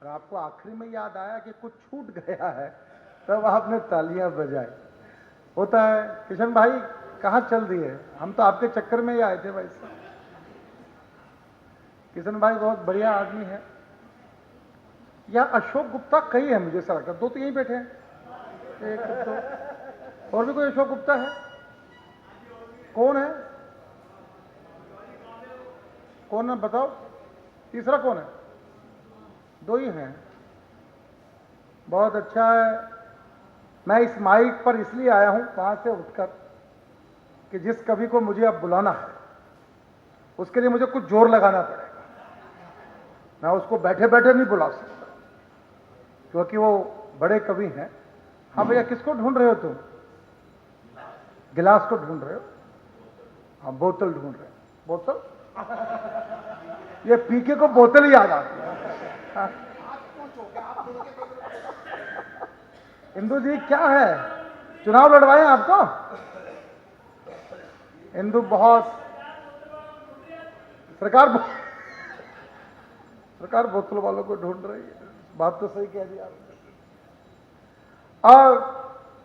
और आपको आखिरी में याद आया कि कुछ छूट गया है, तब आपने तालियां बजाई। होता है। किशन भाई कहाँ चल दिए? हम तो आपके चक्कर में ही आए थे भाई साहब। किशन भाई बहुत बढ़िया आदमी है। या अशोक गुप्ता कई है, मुझे ऐसा लगता है। दो तो यहीं बैठे हैं, एक दो, और भी कोई अशोक गुप्ता है? कौन है? कौन है बताओ? तीसरा कौन है? दो ही हैं। बहुत अच्छा है। मैं इस माइक पर इसलिए आया हूं वहां से उठकर कि जिस कवि को मुझे अब बुलाना है उसके लिए मुझे कुछ जोर लगाना पड़ेगा। मैं उसको बैठे बैठे नहीं बुला सकता क्योंकि वो बड़े कवि हैं। हाँ भैया, किसको ढूंढ रहे हो तुम? गिलास को ढूंढ रहे हो? हाँ, बोतल ढूंढ रहे हो। बोतल? ये पीके को बोतल ही याद आती है। हाँ। इंदु जी क्या है, चुनाव लड़वाए आपको? इंदु बहुत सरकार बोतल वालों को ढूंढ रही है। बात तो सही कह दी आपने। और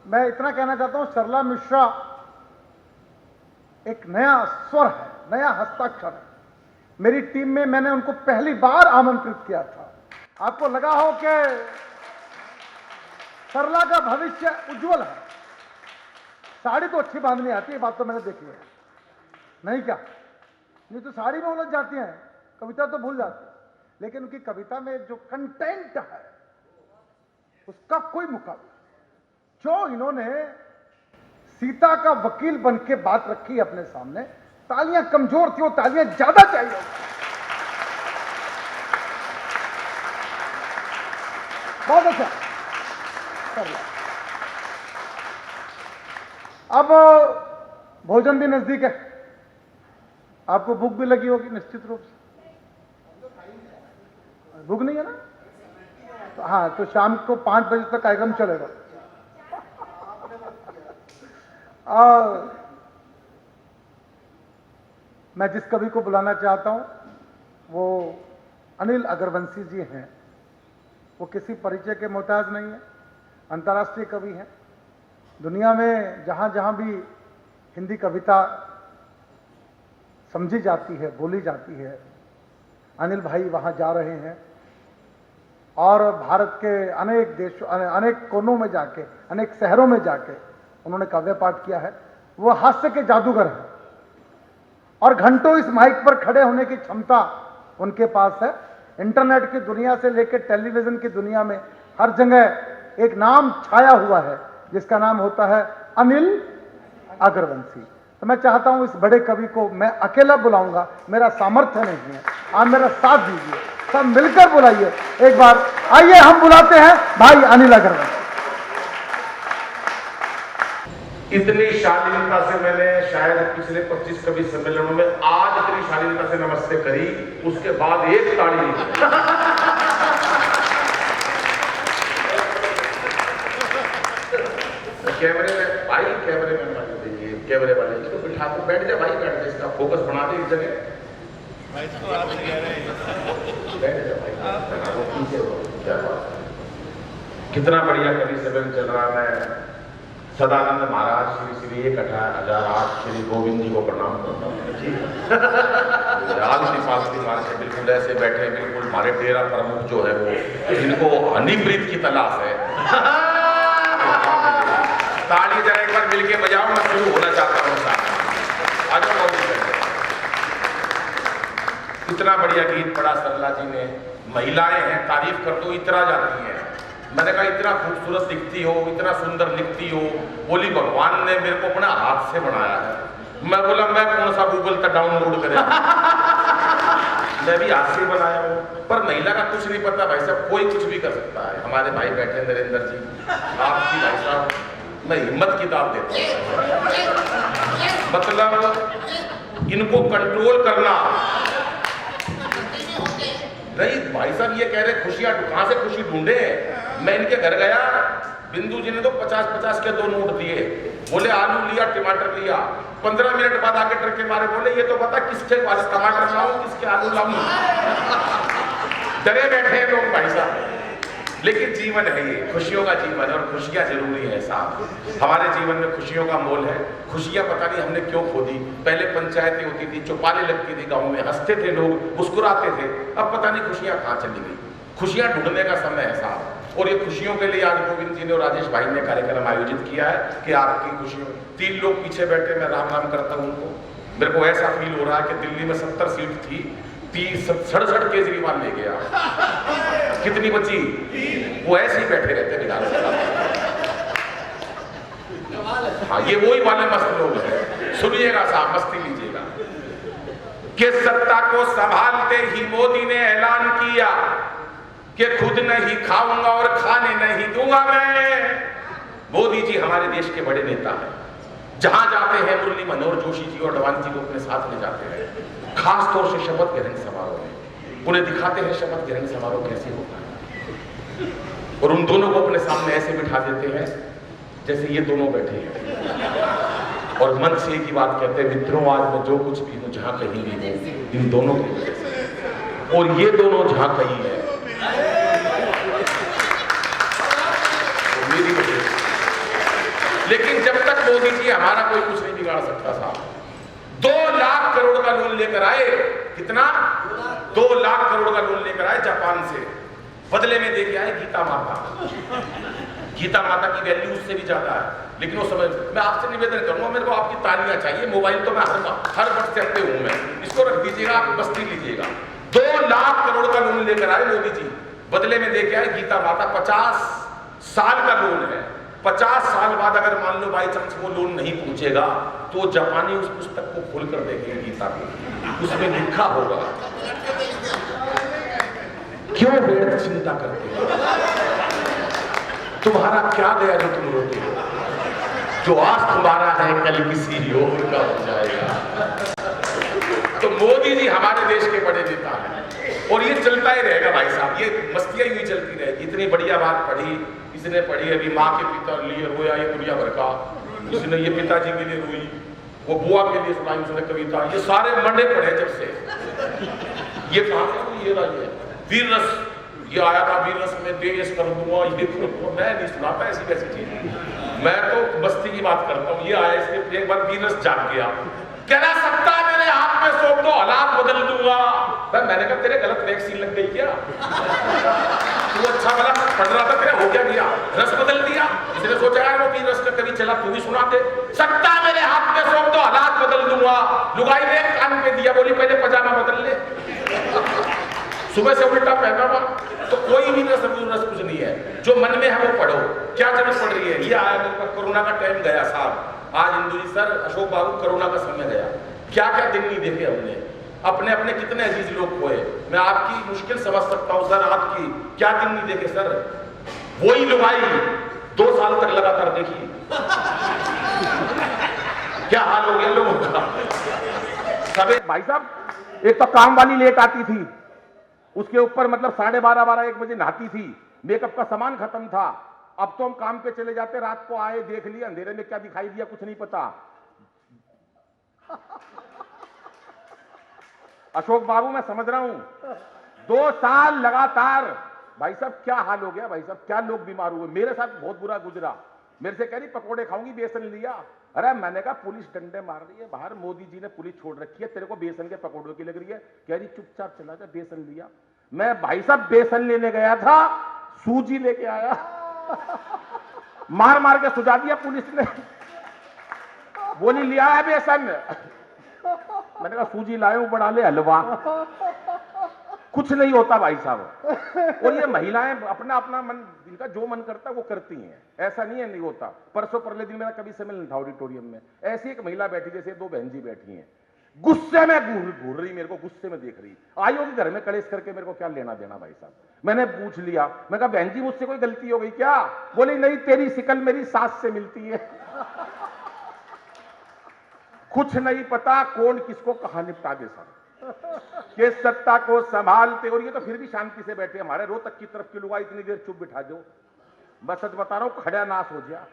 मैं इतना कहना चाहता हूं, सरला मिश्रा एक नया स्वर है, नया हस्ताक्षर है। मेरी टीम में मैंने उनको पहली बार आमंत्रित किया था। आपको लगा हो कि सरला का भविष्य उज्जवल है। साड़ी तो अच्छी बांधनी आती है, बात तो मैंने देखी है। नहीं क्या? नहीं तो साड़ी में उलझ जाती हैं, कविता तो भूल जाती है। लेकिन उनकी कविता में जो कंटेंट है उसका कोई मुकाबला। जो इन्होंने सीता का वकील बन के बात रखी अपने सामने, तालियां कमजोर थी, वो तालियां ज्यादा चाहिए। बहुत अच्छा। अब भोजन भी नजदीक है, आपको भूख भी लगी होगी निश्चित रूप से। भूख नहीं है ना? तो हाँ, तो शाम को 5 बजे तक कार्यक्रम चलेगा। मैं जिस कवि को बुलाना चाहता हूं वो अनिल अग्रवंशी जी हैं। वो किसी परिचय के मोहताज नहीं है, अंतर्राष्ट्रीय कवि हैं। दुनिया में जहां जहां भी हिंदी कविता समझी जाती है, बोली जाती है, अनिल भाई वहां जा रहे हैं और भारत के अनेक देशों, अनेक कोनों में जाके, अनेक शहरों में जाके उन्होंने काव्य पाठ किया है। वो हास्य के जादूगर हैं और घंटों इस माइक पर खड़े होने की क्षमता उनके पास है। इंटरनेट की दुनिया से लेकर टेलीविजन की दुनिया में हर जगह एक नाम छाया हुआ है जिसका नाम होता है अनिल अग्रवंशी। तो मैं चाहता हूं इस बड़े कवि को मैं अकेला बुलाऊंगा, मेरा सामर्थ्य नहीं है। आप मेरा साथ दीजिए, सब मिलकर बुलाइए एक बार। आइए हम बुलाते हैं भाई अनिल अग्रवंशी। इतनी शालीनता से मैंने शायद पिछले 25 कवि सम्मेलनों में आज इतनी शालीनता से नमस्ते करी, उसके बाद एक ताड़ी कैमरे में भाई, कैमरे में वाले देखिए, कैमरे वाले इसको बिठा कर बैठ जा भाई, बैठ जा, इसका फोकस बना दे एक जगह। बैठ जा भाई। कितना बढ़िया कवि सम्मेलन चल रहा है। सदानंद महाराज श्री श्री 1008 श्री गोविंद जी को प्रणाम करता हूँ। आलती पालती मार के बिल्कुल ऐसे बैठे, बिल्कुल हमारे डेरा प्रमुख जो है वो, जिनको हनीप्रीत की तलाश है। ताली जरा एक बार मिलके बजाओ, मैं शुरू होना चाहता हूँ। इतना बढ़िया गीत पढ़ा सरला जी ने। महिलाएं हैं, तारीफ कर दो इतरा जाती हैं। मैंने कहा इतना खूबसूरत दिखती हो, इतना सुंदर लिखती हो। बोली भगवान ने मेरे को अपने हाथ से बनाया है। मैं बोला मैं कौन सा गूगल का डाउनलोड करें, मैं भी हाथ से बनाया हूँ। पर महिला का कुछ नहीं पता भाई साहब, कोई कुछ भी कर सकता है। हमारे भाई बैठे नरेंद्र जी, आपकी भाई साहब मैं हिम्मत की दाव देता हूँ। मतलब इनको कंट्रोल करना नहीं। भाई साहब ये कह रहे खुशियां, कहां से खुशी ढूंढे। मैं इनके घर गया, बिंदु जी ने तो 50-50 के 2 नोट दिए। बोले आलू लिया, टमाटर लिया। 15 मिनट बाद आके ट्रक के मारे बोले ये तो बता किसके पास टमाटर लाऊं, किसके आलू लाऊं। डरे बैठे हैं लोग भाई साहब। लेकिन जीवन है ये, खुशियों का जीवन है और खुशियां जरूरी है साहब। हमारे जीवन में खुशियों का मोल है। खुशियां पता नहीं हमने क्यों खो दी। पहले पंचायतें होती थी, चौपालें लगती थी, गाँव में हंसते थे लोग, मुस्कुराते थे। अब पता नहीं खुशियां कहाँ चली गई। खुशियां ढूंढने का समय है साहब। और ये खुशियों के लिए आज गोविंद जी ने और राजेश भाई ने कार्यक्रम आयोजित किया है कि आपकी खुशियों। 3 लोग पीछे बैठे, मैं राम राम करता हूँ उनको। मेरे को ऐसा फील हो रहा है कि दिल्ली में 70 सीट थी, 67 केजरीवाल ले गया। कितनी बची? वो ऐसे ही बैठे रहते विधानसभा। हाँ, ये वही वाले मस्त लोग हैं। सुनिएगा साहब, मस्ती लीजिएगा। कि सत्ता को संभालते ही मोदी ने ऐलान किया कि खुद नहीं खाऊंगा और खाने नहीं दूंगा मैं। मोदी जी हमारे देश के बड़े नेता हैं। जहां जाते हैं मुरली मनोहर जोशी जी और अडवाणी जी को अपने साथ ले जाते हैं, खास तौर से शपथ ग्रहण समारोह में उन्हें दिखाते हैं शपथ ग्रहण समारोह कैसे होता है। और उन दोनों को अपने सामने ऐसे बिठा देते हैं जैसे ये दोनों बैठे हैं, और मन से एक ही बात कहते हैं, मित्रों आज मैं जो कुछ भी हूं, जहां कहीं भी हूं, इन दोनों की वजह से। और ये दोनों जहां कहीं है मेरी वजह से। लेकिन जब तक मोदी जी हमारा कोई कुछ नहीं बिगाड़ सकता साहब। 2 लाख करोड़ का लोन लेकर आए। कितना? 2 लाख करोड़ का लोन लेकर आए जापान से। बदले में देके आए गीता माता। गीता माता की वैल्यू उससे भी ज्यादा है। लेकिन वो समय मैं आपसे निवेदन करूंगा, मेरे को आपकी तालियां चाहिए। मोबाइल तो मैं हर व्हाट्सएप पे हूं मैं, इसको रख दीजिएगा, आप बस्ती लीजिएगा। 2 लाख करोड़ का लोन लेकर आए मोदी जी, बदले में देके आए गीता माता। 50 साल का लोन है। 50 साल बाद अगर मान लो बाई चांस वो लोन नहीं पहुंचेगा तो जापानी उस पुस्तक को खोल कर देखेंगे गीता को, उसमें लिखा होगा क्यों व्यर्थ चिंता करते हो, तुम्हारा क्या गया जो तुम रोते हो, जो आज तुम्हारा है कल किसी और का हो जाएगा। तो मोदी जी हमारे देश के बड़े नेता हैं और ये चलता ही रहेगा भाई साहब। ये मस्तियां यूं ही चलती रहेगी। इतनी बढ़िया बात पढ़ी, इसने पढ़ी अभी माँ के पिता लिए रोया ये दुनिया भर का, इसने ये पिताजी के लिए रोई, वो बुआ के लिए सुनाई उसने कविता। ये सारे मंडे पढ़े जब से। ये कहाँ से ये रही है वीर रस, ये आया था वीर रस में देश कर दूंगा, ये मैं नहीं सुनाता ऐसी वैसी चीज। मैं तो बस्ती की बात करता हूँ। ये आया इसके एक बार वीर रस जाग गया, कहना सकता मेरे हाथ में सौंप दो हालात बदल दूंगा। मैंने कहा तेरे गलत वैक्सीन लग गई क्या? तू अच्छा भला पढ़ रहा था, तेरा हो क्या गया? रस बदल दिया। इसने सोचा यार वो भी रस का कभी चला, तू भी सुना दे। सकता मेरे हाथ में सौंप दो हालात बदल दूंगा। लुगाई ने कान पे दिया, बोली पहले पजामा बदल ले। सुबह से उल्टा पहना हुआ। तो कोई भी रस कुछ नहीं है, जो मन में है वो पढ़ो। क्या जरूरत पड़ रही है? ये आया कोरोना का टाइम गया साहब। आज इंदु जी सर, अशोक बाबू, कोरोना का समय गया। क्या क्या दिन नहीं देखे हमने, अपने अपने कितने अजीज लोग खोए। मैं आपकी मुश्किल समझ सकता हूं सर, आपकी क्या दिन नहीं देखे सर। वही लुगाई 2 साल तक लगातार देखी, क्या हाल हो गया लोगों का। सब भाई साहब, एक तो काम वाली लेट आती थी, उसके ऊपर मतलब 12:30 1 बजे नहाती थी, मेकअप का सामान खत्म था। अब तो हम काम पे चले जाते, रात को आए देख लिया, अंधेरे में क्या दिखाई दिया कुछ नहीं पता। अशोक बाबू मैं समझ रहा हूं, 2 साल लगातार भाई साहब क्या हाल हो गया। भाई साहब क्या लोग बीमार हुए, मेरे साथ बहुत बुरा गुजरा। मेरे से कह रही पकोड़े खाऊंगी, बेसन लिया। अरे मैंने कहा पुलिस डंडे मार रही है बाहर, मोदी जी ने पुलिस छोड़ रखी है, तेरे को बेसन के पकोड़ों की लग रही है। कह रही चुपचाप चला जा, बेसन लिया। मैं भाई साहब बेसन लेने गया था, सूजी लेके आया। मार मार के सुझा दिया पुलिस ने। बोली लिया है बेसन, मैंने कहा सूजी लाए हूं, बना ले हलवा। कुछ नहीं होता भाई साहब। और ये महिलाएं अपना अपना मन, इनका जो मन करता है वो करती हैं, ऐसा नहीं है नहीं होता। परसों परले दिन मेरा कभी सम्मेलन था ऑडिटोरियम में, ऐसी एक महिला बैठी जैसे 2 बहन जी बैठी हैं, गुस्से में घूर रही, मेरे को गुस्से में देख रही। आई होगी घर में कलेश करके, मेरे को क्या लेना देना भाई साहब। मैंने पूछ लिया, मैं कहा बहन जी मुझसे कोई गलती हो गई क्या? बोली नहीं, तेरी शिकल मेरी सास से मिलती है। कुछ नहीं पता कौन किसको कहां निपटा दे सर। के सत्ता को संभालते, और ये तो फिर भी शांति से बैठे। हमारे रोहतक की तरफ की लुगा इतनी देर चुप बिठा दो, बस सच बता रहा हूं, खड़ा नाश हो गया।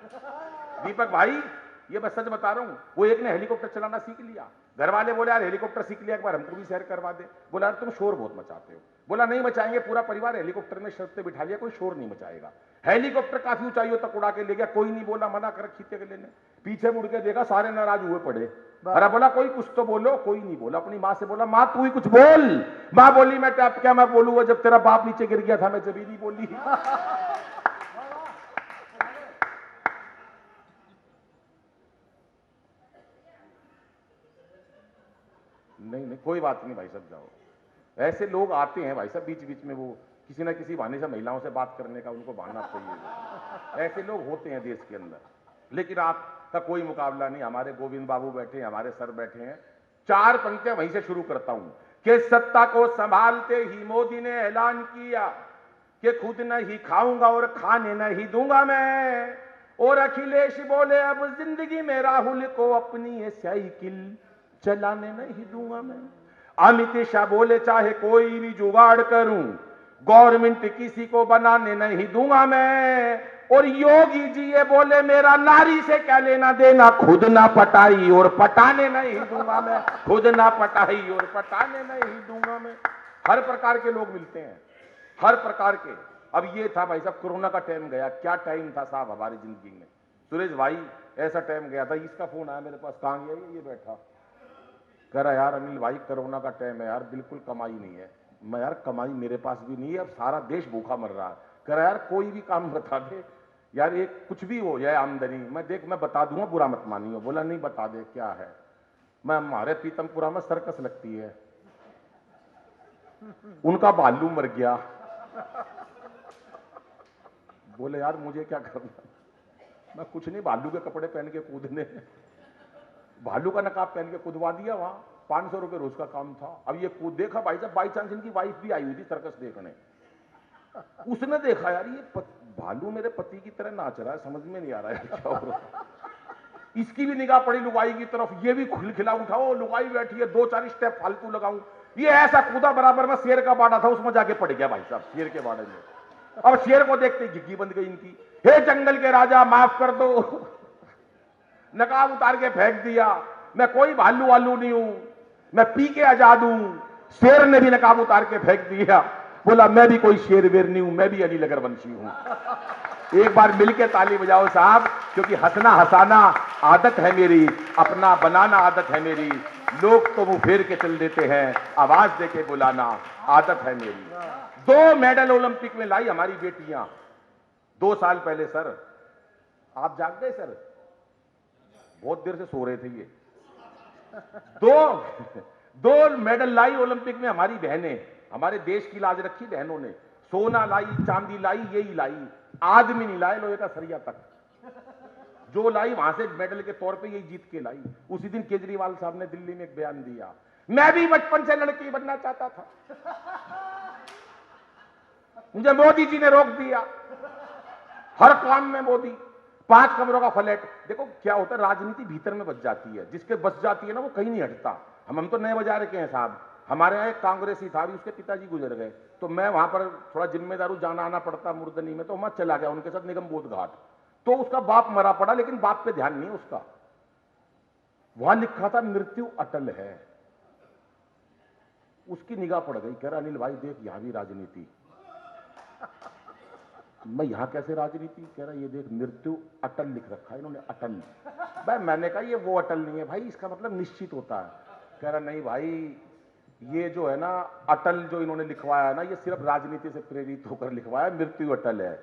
दीपक भाई ये मैं सच बता रहा हूं। वो एक ने हेलीकॉप्टर चलाना सीख लिया, घर वाले बोले यार हेलीकॉप्टर सीख लिया, एक बार हमको भी सैर करवा दे। बोला यार तुम शोर बहुत मचाते हो। बोला नहीं मचाएंगे, पूरा परिवार हेलीकॉप्टर में शर्त पे बिठा लिया, कोई शोर नहीं मचाएगा। हेलीकॉप्टर काफी ऊंचाइयों तक उड़ा के ले गया, कोई नहीं बोला, मना कर खींचे के लेने। पीछे मुड़ के देखा, सारे नाराज हुए पड़े। अरे बोला कोई कुछ तो बोलो, कोई नहीं बोला। अपनी माँ से बोला माँ तू ही कुछ बोल। माँ बोली मैं क्या मैं बोलूंगा, जब तेरा बाप नीचे गिर गया था मैं जब ही नहीं बोली। नहीं नहीं कोई बात नहीं भाई साहब, जाओ। ऐसे लोग आते हैं भाई साहब बीच बीच में, वो किसी ना किसी बहाने से महिलाओं से बात करने का उनको बहाना चाहिए। ऐसे लोग होते हैं देश के अंदर, लेकिन आपका कोई मुकाबला नहीं। हमारे गोविंद बाबू बैठे हैं, हमारे सर बैठे हैं। 4 पंक्तियां वहीं से शुरू करता हूं कि सत्ता को संभालते ही मोदी ने ऐलान किया कि खुद नहीं खाऊंगा और खाने नहीं दूंगा मैं। और अखिलेश बोले अब जिंदगी में राहुल को अपनी ये साइकिल चलाने नहीं दूंगा मैं। अमित शाह बोले चाहे कोई भी जुगाड़ करूं, गवर्नमेंट किसी को बनाने नहीं दूंगा मैं। और योगी जी ये बोले मेरा नारी से क्या लेना देना, खुद ना पटाई और पटाने नहीं दूंगा मैं, खुद ना पटाई और पटाने नहीं दूंगा मैं। हर प्रकार के लोग मिलते हैं, हर प्रकार के। अब ये था भाई साहब कोरोना का टाइम गया, क्या टाइम था साहब हमारी जिंदगी में। सुरेश भाई ऐसा टाइम गया था, इसका फोन आया मेरे पास, कहां गया ये बैठा, कह रहा यार अनिल भाई कोरोना का टाइम है यार, बिल्कुल कमाई नहीं है। मैं यार कमाई मेरे पास भी नहीं है, अब सारा देश भूखा मर रहा है। कह रहा यार कोई भी काम बता दे यार, एक कुछ भी हो जाए आमदनी, मैं बता दूंगा, बुरा मत मानियो। बोला नहीं बता दे क्या है। मैं हमारे पीतमपुरा में सर्कस लगती है, उनका भालू मर गया। बोले यार मुझे क्या करना, मैं कुछ नहीं, भालू के कपड़े पहन के कूदने, भालू का नकाब पहन के कूदवा दिया। वहां 500 रुपए रोज का काम था। अब ये कूद देखा भाई साहब, बाई चांस इनकी वाइफ भी आई हुई थी सर्कस देखने, उसने देखा यार ये भालू मेरे पति की तरह नाच रहा है, समझ में नहीं आ रहा है क्या हो रहा। इसकी भी निगाह पड़ी लुगाई की तरफ, ये भी खिलखिला उठा, वो लुगाई बैठी है, 2-4 स्टेप फालतू लगाऊं। ये ऐसा कूदा बराबर में शेर का बाड़ा था, उसमें जाके पड़ गया भाई साहब, शेर के बाड़े में। अब शेर को देखते घिग्गी बंद गई इनकी, हे जंगल के राजा माफ कर दो। नकाब उतार के फेंक दिया, मैं कोई भालू वालू नहीं हूं, मैं पी के आजाद हूं। शेर ने भी नकाब उतार के फेंक दिया, बोला मैं भी कोई शेर वेर नहीं हूं, मैं भी अली लगर वंशी हूं। एक बार मिलके ताली बजाओ साहब, क्योंकि हंसना हंसाना आदत है मेरी, अपना बनाना आदत है मेरी। लोग तो मुंह फेर के चल देते हैं, आवाज दे के बुलाना आदत है मेरी। 2 मेडल ओलंपिक में लाई हमारी बेटियां 2 साल पहले। सर आप जाग गए सर, बहुत देर से सो रहे थे ये। 2 मेडल लाई ओलंपिक में हमारी बहनें, हमारे देश की लाज रखी बहनों ने। सोना लाई, चांदी लाई, यही लाई, आदमी नहीं लाए लोहे का सरिया तक। जो लाई वहां से मेडल के तौर पे यही जीत के लाई। उसी दिन केजरीवाल साहब ने दिल्ली में एक बयान दिया, मैं भी बचपन से लड़की बनना चाहता था, मुझे मोदी जी ने रोक दिया। हर काम में मोदी। 5 कमरों का फ्लैट। देखो क्या होता है, राजनीति भीतर में बच जाती है, जिसके बच जाती है ना वो कहीं नहीं हटता। हम तो नए बाजार के हैं साहब, हमारे यहाँ एक कांग्रेसी था, भी उसके पिताजी गुजर गए, तो मैं वहां पर थोड़ा जिम्मेदार जाना आना पड़ता मुर्दनी में, तो मैं चला गया उनके साथ निगम बोध घाट। तो उसका बाप मरा पड़ा, लेकिन बाप पे ध्यान नहीं उसका। वहां लिखा था मृत्यु अटल है। उसकी निगाह पड़ गई, कह रहा अनिल भाई देख यहां भी राजनीति। मैं यहां कैसे राजनीति, कह रहा ये देख मृत्यु अटल लिख रखा है इन्होंने, अटल। भाई मैंने कहा ये वो अटल नहीं है भाई, इसका मतलब निश्चित होता है। कह रहा नहीं भाई ये जो है ना अटल जो इन्होंने लिखवाया है ना, ये सिर्फ राजनीति से प्रेरित होकर लिखवाया, मृत्यु अटल है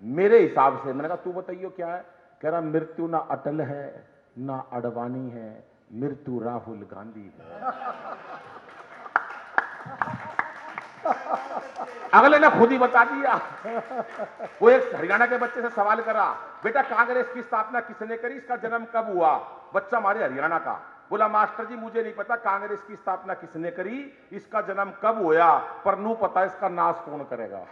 मेरे हिसाब से। मैंने कहा तू बताइयो क्या है, कह रहा मृत्यु ना अटल है ना अडवाणी है, मृत्यु राहुल गांधी है। अगले ने खुद ही बता दिया। वो एक हरियाणा के बच्चे से सवाल करा, बेटा कांग्रेस की स्थापना किसने करी, इसका जन्म कब हुआ। बच्चा हमारे हरियाणा का बोला मास्टर जी मुझे नहीं पता कांग्रेस की स्थापना किसने करी, इसका जन्म कब हुआ, पर नू पता इसका नाश कौन करेगा।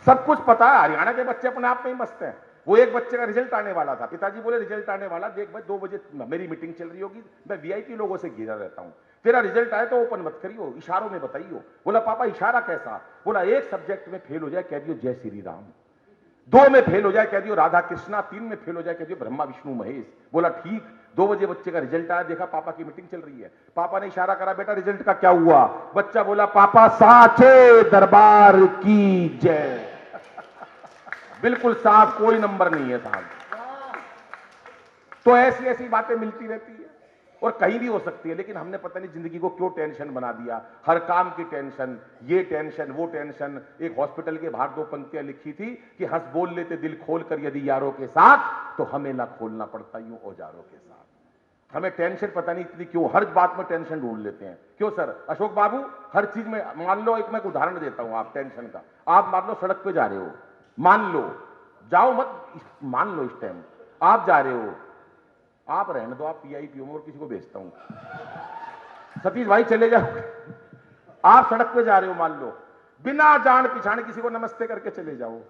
सब कुछ पता है, हरियाणा के बच्चे अपने आप में ही मस्त हैं। वो एक बच्चे का रिजल्ट आने वाला था, पिताजी बोले रिजल्ट आने वाला, देख भाई 2 बजे मेरी मीटिंग चल रही होगी, मैं वीआईपी लोगों से घिरा रहता हूं, तेरा रिजल्ट आए तो ओपन मत करियो, इशारों में बताइयो। बोला पापा इशारा कैसा, बोला एक सब्जेक्ट में फेल हो जाए कह दियो जय श्री राम। 2 में फेल हो जाए कह दियो राधा कृष्णा, 3 में फेल हो जाए कह दियो ब्रह्मा विष्णु महेश। बोला ठीक। 2 बजे बच्चे का रिजल्ट आया, देखा पापा की मीटिंग चल रही है। पापा ने इशारा करा, बेटा रिजल्ट का क्या हुआ? बच्चा बोला, पापा साचे दरबार की जय। बिल्कुल साफ, कोई नंबर नहीं है साहब। तो ऐसी ऐसी बातें मिलती रहती है और कहीं भी हो सकती है, लेकिन हमने पता नहीं जिंदगी को क्यों टेंशन बना दिया। हर काम की टेंशन, ये टेंशन वो टेंशन। एक हॉस्पिटल के बाहर 2 पंक्तियां लिखी थी कि हंस बोल लेते दिल खोल कर यदि यारों के साथ, तो हमें ना खोलना पड़ता यूं औजारों के साथ। हमें टेंशन पता नहीं इतनी क्यों, हर बात में टेंशन ढूंढ लेते हैं। क्यों सर अशोक बाबू? हर चीज में मान लो, एक मैं उदाहरण देता हूं आप टेंशन का। आप मान लो सड़क पे जा रहे हो, मान लो, जाओ मत, मान लो इस टाइम आप जा रहे हो, आप रहने दो, आप पीआई पियो, और किसी को भेजता हूं, सतीश भाई चले जाओ। आप सड़क पे जा रहे हो, मान लो, बिना जान पिछाड़ किसी को नमस्ते करके चले जाओ,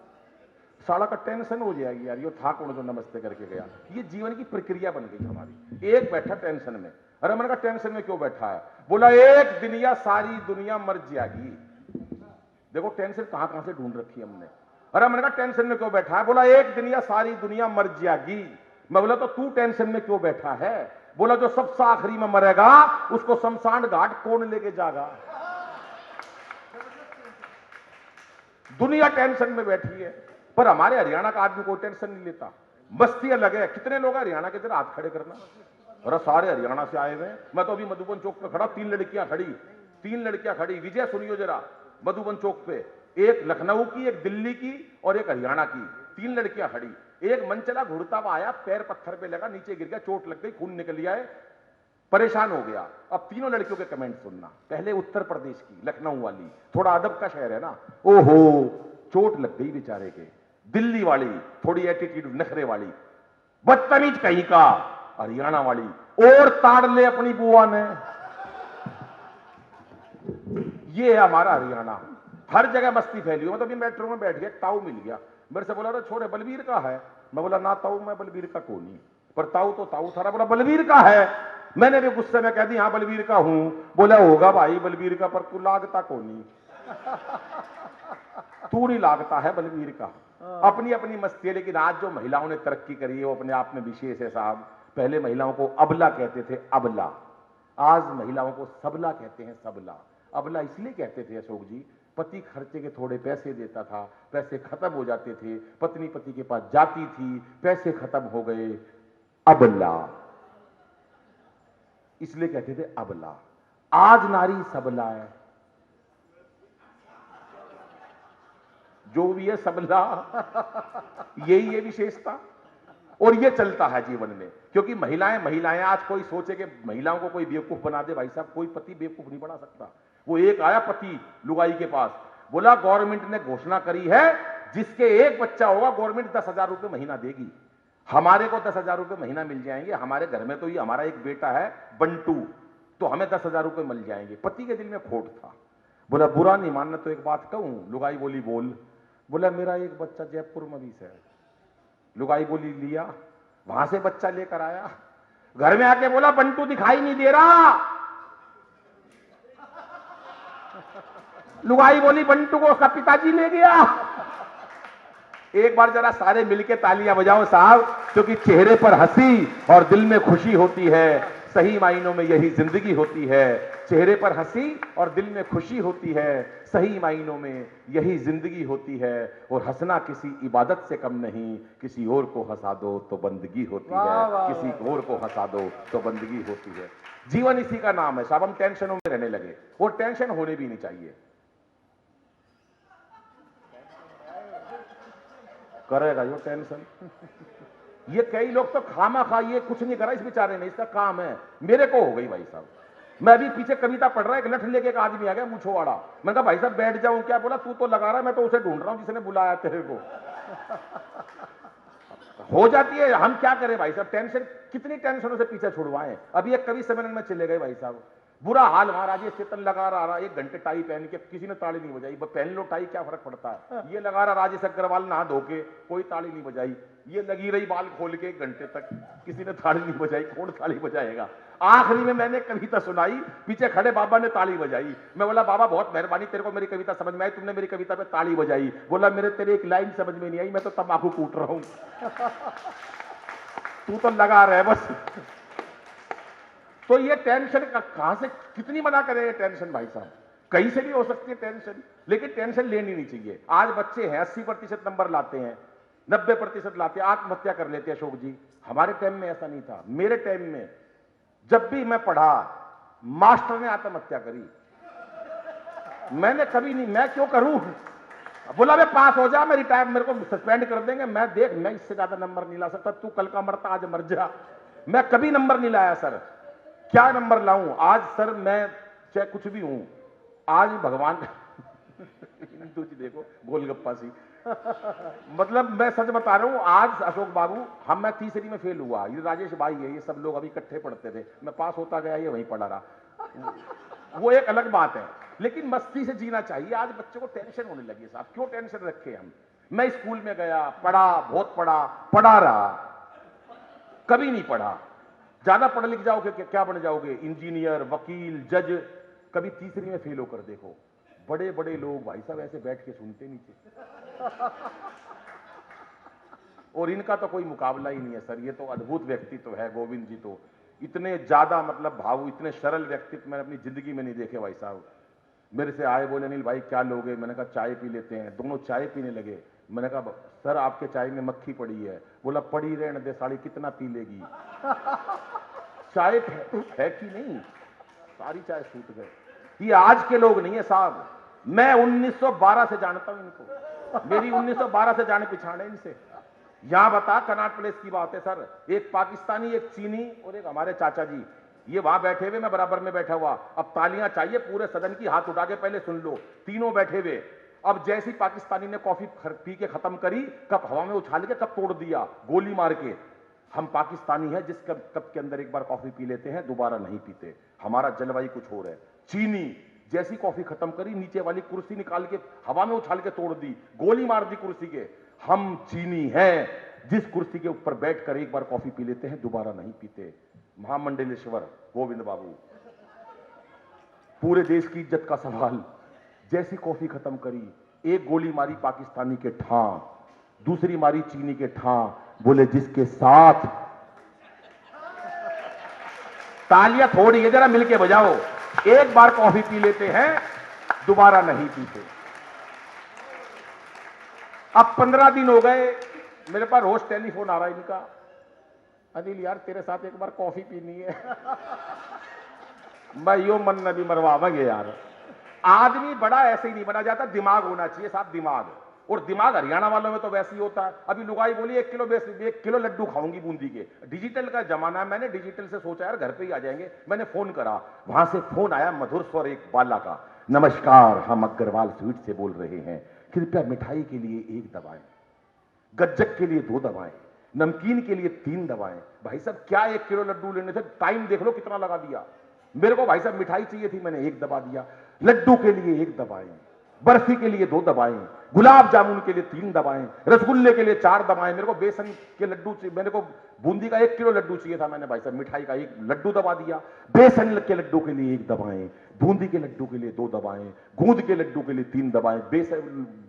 साला का टेंशन हो जाएगी यार, ये था कौन जो नमस्ते करके गया। ये जीवन की प्रक्रिया बन गई हमारी। एक बैठा टेंशन में, अरे मैंने कहा टेंशन में क्यों बैठा है? बोला एक दिन या सारी दुनिया मर जाएगी। देखो टेंशन कहां से ढूंढ रखी हमने। अरे मैंने कहा टेंशन में क्यों बैठा है? बोला एक दिन या सारी दुनिया मर जाएगी। मैं बोला तो तू टेंशन में क्यों बैठा है? बोला जो सबसे आखिरी में मरेगा उसको शमशान घाट कौन लेके जाएगा? दुनिया टेंशन में बैठी है, पर हमारे हरियाणा का आदमी कोई टेंशन नहीं लेता, मस्ती अलग है। कितने लोग हरियाणा के, जरा हाथ खड़े करना। अरे सारे हरियाणा से आए हुए। मैं तो अभी मधुबन चौक पे खड़ा, 3 लड़कियां खड़ी। विजय सुनियो जरा, मधुबन चौक पे एक लखनऊ की, एक दिल्ली की और एक हरियाणा की, 3 लड़कियां खड़ी। एक मनचला घुड़ता हुआ आया, पैर पत्थर पे लगा, नीचे गिर गया, चोट लग गई, खून निकल लिया है, परेशान हो गया। अब तीनों लड़कियों के कमेंट सुनना। पहले उत्तर प्रदेश की लखनऊ वाली, थोड़ा अदब का शहर है ना, ओहो चोट लग गई बेचारे के। दिल्ली वाली थोड़ी एटीट्यूड नखरे वाली, बदतमीज कहीं का। हरियाणा वाली, और ताड़ ले अपनी बुआ ने। ये है हमारा हरियाणा, हर जगह मस्ती फैली हो। मैं तो अभी मेट्रो में बैठ गया, ताऊ मिल गया, मेरे से बोला छोड़े बलबीर का है। मैं बोला ना ताऊ, मैं बलबीर का को नहीं, पर ताऊ तो ताऊ था। बोला बलबीर का है। मैंने भी गुस्से में कह दी हाँ बलबीर का हूं। बोला होगा भाई बलबीर का, पर तू लागता को नहीं, तू नहीं लागता है बलबीर का। अपनी अपनी मस्ती है। लेकिन आज जो महिलाओं ने तरक्की करी है वो अपने आप में विशेष है साहब। पहले महिलाओं को अबला कहते थे, अबला। आज महिलाओं को सबला कहते हैं, सबला। अबला इसलिए कहते थे अशोक जी, पति खर्चे के थोड़े पैसे देता था, पैसे खत्म हो जाते थे, पत्नी पति के पास जाती थी, पैसे खत्म हो गए, अबला, इसलिए कहते थे अबला। आज नारी सबला है, जो भी है सबला। यही है विशेषता, और ये चलता है जीवन में। क्योंकि महिलाएं आज कोई सोचे कि महिलाओं को कोई बेवकूफ बना दे, भाई साहब कोई पति बेवकूफ नहीं बना सकता। वो एक आया पति लुगाई के पास, बोला गवर्नमेंट ने घोषणा करी है जिसके एक बच्चा होगा गवर्नमेंट 10,000 रुपए महीना देगी। हमारे को 10,000 रुपए महीना मिल जाएंगे, हमारे घर में तो ये हमारा एक बेटा है बंटू, तो हमें 10,000 रुपए मिल जाएंगे। पति के दिल में खोट था। बोला बुरा नहीं मानना तो एक बात कहूं? लुगाई बोली बोल। बोला मेरा एक बच्चा जयपुर में भी है। लुगाई बोली लिया, वहां से बच्चा लेकर आया, घर में आके बोला बंटू दिखाई नहीं दे रहा। लुगाई बोली बंटू को उसका पिताजी ले गया। एक बार जरा सारे मिलके तालियां बजाओ साहब, क्योंकि चेहरे पर हंसी और दिल में खुशी होती है। सही मायनों में यही जिंदगी होती है। चेहरे पर हंसी और दिल में खुशी होती है, सही मायनों में यही जिंदगी होती है। और हंसना किसी इबादत से कम नहीं, किसी और को हंसा दो तो बंदगी होती है, किसी और को हंसा दो तो बंदगी होती है। जीवन इसी का नाम है साहब। हम टेंशनों में रहने लगे, और टेंशन होने भी नहीं चाहिए। करेगा यो टेंशन। ये कई लोग तो खामा खा, ये कुछ नहीं करा इस बेचारे ने, इसका काम है। मेरे को हो गई भाई साहब। मैं अभी पीछे कविता पढ़ रहा है, एक लठ लेके एक आदमी आ गया मूंछों वाला। मैंने कहा भाई साहब बैठ जाऊं क्या? बोला तू तो लगा रहा है, मैं तो उसे ढूंढ रहा हूं जिसने बुलाया तेरे को। हो जाती है, हम क्या करें भाई साहब। टेंशन, कितनी टेंशनों से पीछे छुड़वाएं। अभी एक कवि सम्मेलन में चले गए भाई साहब, बुरा हाल वहां राजेश चेतन लगा रहा, 1 घंटे टाई पहन के, किसी ने ताली नहीं बजाई। पहन लो टाई, क्या फर्क पड़ता है। ये लगा रहा राजेश अग्रवाल नहा धो के, कोई ताली नहीं बजाई। ये लगी रही बाल खोल के 1 घंटे तक, किसी ने ताली नहीं बजाई। कौन ताली बजाएगा? आखिरी में मैंने कविता सुनाई, पीछे खड़े बाबा ने ताली बजाई। मैं बोला बाबा बहुत मेहरबानी, तेरे को मेरी कविता समझ में आई, तुमने मेरी कविता पे ताली बजाई। बोला मेरे तेरे एक लाइन समझ में नहीं आई, मैं तो तंबाकू कूट रहा हूं। तू तो लगा रहे बस। तो ये टेंशन का कहां से, कितनी मना करें ये टेंशन भाई साहब, कहीं से भी हो सकती है टेंशन, लेकिन टेंशन लेनी नहीं चाहिए। आज बच्चे हैं 80% नंबर लाते हैं, 90% लाते हैं, आत्महत्या कर लेते हैं। अशोक जी, हमारे टाइम में ऐसा नहीं था। मेरे टाइम में जब भी मैं पढ़ा, मास्टर ने आत्महत्या करी, मैंने कभी नहीं, मैं क्यों करूं, बोला मैं पास हो जा, मैं रिटायर, मेरे को सस्पेंड कर देंगे, मैं देख मैं इससे ज्यादा नंबर नहीं ला सकता, तू कल का मरता आज मर जा। मैं कभी नंबर नहीं लाया सर, क्या नंबर लाऊं आज सर, मैं चाहे कुछ भी हूं आज भगवान। तुझे देखो गोलगप्पा सी। मतलब मैं सच बता रहा हूं, आज अशोक बाबू हम, मैं तीसरी में फेल हुआ, ये राजेश भाई है, ये सब लोग अभी इकट्ठे पढ़ते थे, मैं पास होता गया, ये वहीं पढ़ा रहा, वो एक अलग बात है। लेकिन मस्ती से जीना चाहिए। आज बच्चों को टेंशन होने लगी है साहब, क्यों टेंशन रखे हम। मैं स्कूल में गया, पढ़ा, बहुत पढ़ा रहा, कभी नहीं पढ़ा। ज्यादा पढ़ लिख जाओगे क्या बन जाओगे, इंजीनियर, वकील, जज। कभी तीसरी में फेल होकर देखो, बड़े बड़े लोग भाई साहब ऐसे बैठ के सुनते नीचे। और इनका तो कोई मुकाबला ही नहीं है सर, ये तो अद्भुत व्यक्तित्व है। गोविंद जी तो इतने ज्यादा मतलब भावु, इतने सरल व्यक्तित्व मैंने अपनी जिंदगी में नहीं देखे भाई साहब। मेरे से आए, बोले अनिल भाई क्या लोगे, मैंने कहा चाय पी लेते हैं। दोनों चाय पीने लगे। मैंने कहा सर आपके चाय में मक्खी पड़ी है। बोला पड़ी रहने दे साली, कितना पी लेगी, चाय है कि नहीं, सारी चाय छूट गए। ये आज के लोग नहीं है साहब, मैं 1912 से जानता हूं इनको, मेरी 1912 से जाने पिछाड़े इनसे। यहां बता कनॉट प्लेस की बात है सर, एक पाकिस्तानी, एक चीनी और एक हमारे चाचा जी, ये वहां बैठे हुए, मैं बराबर में बैठा हुआ। अब तालियां चाहिए पूरे सदन की, हाथ उठा के पहले सुन लो। तीनों बैठे हुए। अब जैसी पाकिस्तानी ने कॉफी पी के खत्म करी, कप हवा में उछाल के कप तोड़ दिया गोली मार के। हम पाकिस्तानी है जिस कप के अंदर एक बार कॉफी पी लेते हैं दोबारा नहीं पीते, हमारा जलवायु कुछ और है। चीनी जैसी कॉफी खत्म करी, नीचे वाली कुर्सी निकाल के हवा में उछाल के तोड़ दी, गोली मार दी कुर्सी के। हम चीनी हैं जिस कुर्सी के ऊपर बैठकर एक बार कॉफी पी लेते हैं दोबारा नहीं पीते। महामंडलेश्वर गोविंद बाबू, पूरे देश की इज्जत का सवाल। जैसी कॉफी खत्म करी, एक गोली मारी पाकिस्तानी के ठां, दूसरी मारी चीनी के ठां, बोले जिसके साथ, तालियां थोड़ी है जरा मिलके बजाओ, एक बार कॉफी पी लेते हैं दोबारा नहीं पीते। अब 15 दिन हो गए, मेरे पास रोज टेलीफोन आ रहा है इनका, अनिल यार तेरे साथ एक बार कॉफी पीनी है। मैं यो मन न भी मरवावेंगे यार। आदमी बड़ा ऐसे ही नहीं बना जाता, दिमाग होना चाहिए साहब, दिमाग। और दिमाग हरियाणा वालों में तो वैसे ही होता है। अभी लुगाई बोली 1 किलो लड्डू खाऊंगी बूंदी के। डिजिटल का जमाना है, मैंने डिजिटल से सोचा यार घर पे ही आ जाएंगे। मैंने फोन करा, वहां से फोन आया मधुर स्वर एक बाला का, नमस्कार हम अग्रवाल स्वीट से बोल रहे हैं, कृपया मिठाई के लिए 1 दबाएं, गज्जक के लिए 2 दबाएं, नमकीन के लिए 3 दबाएं। भाई साहब क्या 1 किलो लड्डू लेने थे, टाइम देख लो कितना लगा दिया। मेरे को भाई साहब मिठाई चाहिए थी, मैंने 1 दबा दिया। लड्डू के लिए 1 दबाएं, बर्फी के लिए 2 दबाएं, गुलाब जामुन के लिए 3 दबाएं, रसगुल्ले के लिए 4 दबाएं। मेरे को बेसन के लड्डू चाहिए, मेरे को बूंदी का 1 किलो लड्डू चाहिए था, मैंने भाई साहब मिठाई का 1 लड्डू दबा दिया। बेसन के लड्डू के लिए 1 दबाएं, बूंदी के लड्डू के लिए 2 दबाएं, गूंद के लड्डू के लिए 3 दबाएं, बेसन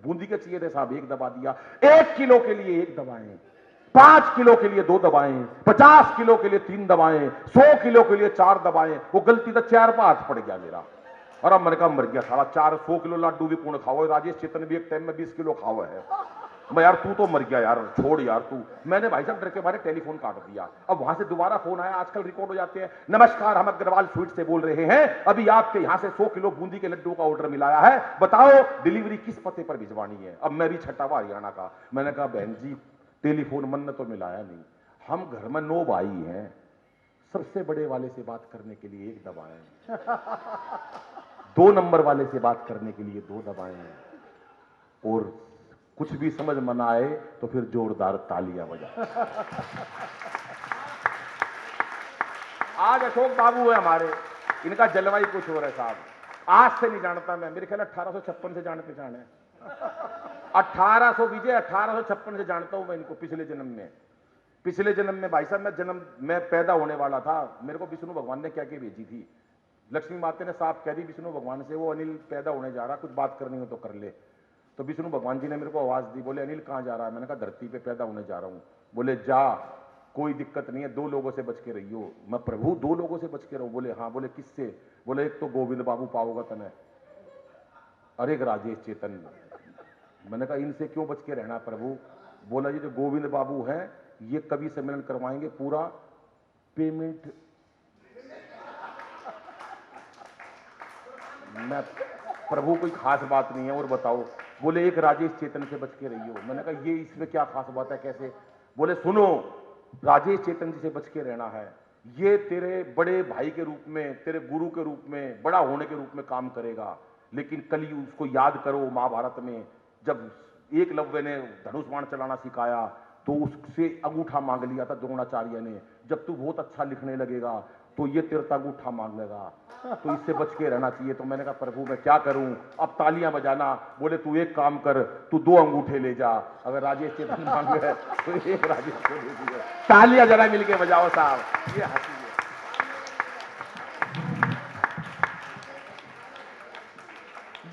बूंदी के चाहिए थे साहब 1 दबा दिया। 1 किलो के लिए 1 दबाएं, 5 किलो के लिए 2 दबाएं, 50 किलो के लिए 3 दबाएं, 100 किलो के लिए 4 दबाएं। वो गलती तो 4 पर हाथ पड़ गया मेरा, और अब मैंने कहा मर गया साला, 400 किलो लड्डू भी कौन खाओ, राजेश चेतन भी एक टाइम में 20 किलो खाओ है। मैं यार तू तो मर गया यार, छोड़ यार तू। मैंने भाई साहब डर के मारे टेलीफोन काट दिया। अब वहां से दोबारा फोन आया, आजकल रिकॉर्ड हो जाते हैं, नमस्कार हम अग्रवाल स्वीट से बोल रहे हैं, अभी आपके यहां से 100 किलो बूंदी के लड्डू का ऑर्डर मिलाया है, बताओ डिलीवरी किस पते पर भिजवानी है। अब मैं भी छठा हुआ हरियाणा का, मैंने कहा बहन जी टेलीफोन मन तो मिलाया नहीं, हम घर में 9 भाई हैं, सबसे बड़े वाले से बात करने के लिए 1 दबाएं, 2 नंबर वाले से बात करने के लिए 2 दबाएं, और कुछ भी समझ में आए तो फिर जोरदार तालियां बजाएं। आज अशोक बाबू है हमारे, इनका जलवायु कुछ हो रहा है साहब। आज से नहीं जानता मैं, मेरे ख्याल 1856 से जाने पहचान है। 1800 विजय 1856 से जानता हूं मैं इनको, पिछले जन्म में पिछले जन्म में भाई साहब मैं पैदा होने वाला था, मेरे को विष्णु भगवान ने क्या क्या भेजी थी। लक्ष्मी माता ने साफ कह दी विष्णु भगवान से, वो अनिल पैदा होने जा रहा, कुछ बात करनी हो तो कर ले। तो विष्णु भगवान जी ने मेरे को आवाज दी, बोले अनिल कहाँ जा रहा है? मैंने कहा धरती पे पैदा होने जा रहा हूँ। बोले जा, कोई दिक्कत नहीं है, 2 लोगों से बच के रहियो। मैं प्रभु 2 लोगों से बच के रहूं? बोले हाँ। बोले किससे? बोले एक तो गोविंद बाबू पाओगा तने, और एक राजेश चेतन। मैंने कहा इनसे क्यों बच के रहना प्रभु? बोला ये जो गोविंद बाबू हैं ये कवि सम्मेलन करवाएंगे, पूरा पेमेंट। मैं प्रभु कोई खास बात नहीं है, और बताओ। बोले एक राजेश चेतन से बच के रहियो। मैंने कहा ये इसमें क्या खास बात है, कैसे? बोले सुनो, राजेश चेतन जी से बच के रहना है, ये तेरे बड़े भाई के रूप में, तेरे गुरु के रूप में, बड़ा होने के रूप में काम करेगा। लेकिन कल उसको याद करो, महाभारत में जब एकलव्य ने धनुष बाण चलाना सिखाया तो उससे अंगूठा मांग लिया था द्रोणाचार्य ने। जब तू बहुत अच्छा लिखने लगेगा तो ये तेरे से अंगूठा मांग लेगा, तो इससे बच के रहना चाहिए। तो मैंने कहा प्रभु मैं क्या करूं? अब तालियां बजाना। बोले तू एक काम कर, तू 2 अंगूठे ले जा, अगर राजेश चेतन मांग रहे तो एक राजेश को दे दिए। तालियां जरा मिलके बजाओ साहब, ये हंसी है।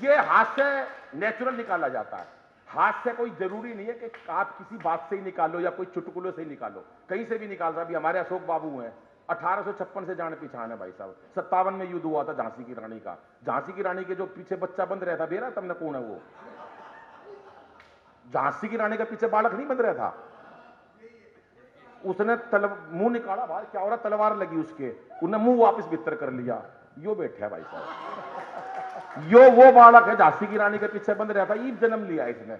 ये हास्य नेचुरल निकाला जाता है। हास्य कोई जरूरी नहीं है कि आप किसी बात से ही निकालो या कोई चुटकुलों से ही निकालो, कहीं से भी निकाल रहा। अभी हमारे अशोक बाबू हैं, 1856 से जान पहचान है भाई साहब। 57 में युद्ध हुआ था झांसी की रानी का। झांसी की रानी के जो पीछे बच्चा बंद रहता, बेरा तुमने कौन है वो? झांसी की रानी के पीछे बालक नहीं बंद रहा था, उसने मुंह निकाला बाहर, क्या हो रहा, तलवार लगी उसके, उन्हें मुंह वापस भीतर कर लिया। यो बैठा है भाई साहब, यो वो बालक है झांसी की रानी के पीछे बंद रहता, ईद जन्म लिया इसने।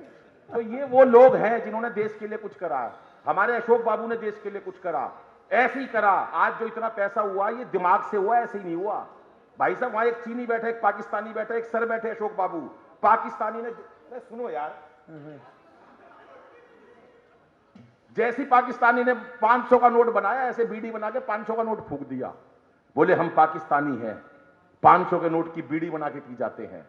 तो ये वो लोग हैं जिन्होंने देश के लिए कुछ करा। हमारे अशोक बाबू ने देश के लिए कुछ करा, ऐसे ही करा। आज जो इतना पैसा हुआ ये दिमाग से हुआ, ऐसे ही नहीं हुआ भाई साहब। वहां एक चीनी बैठे, एक पाकिस्तानी बैठे, एक सर बैठे अशोक बाबू। पाकिस्तानी ने, सुनो यार, जैसी पाकिस्तानी ने 500 का नोट बनाया, ऐसे बीड़ी बना के 500 का नोट फूंक दिया। बोले हम पाकिस्तानी हैं, 500 के नोट की बीड़ी बना के पी जाते हैं।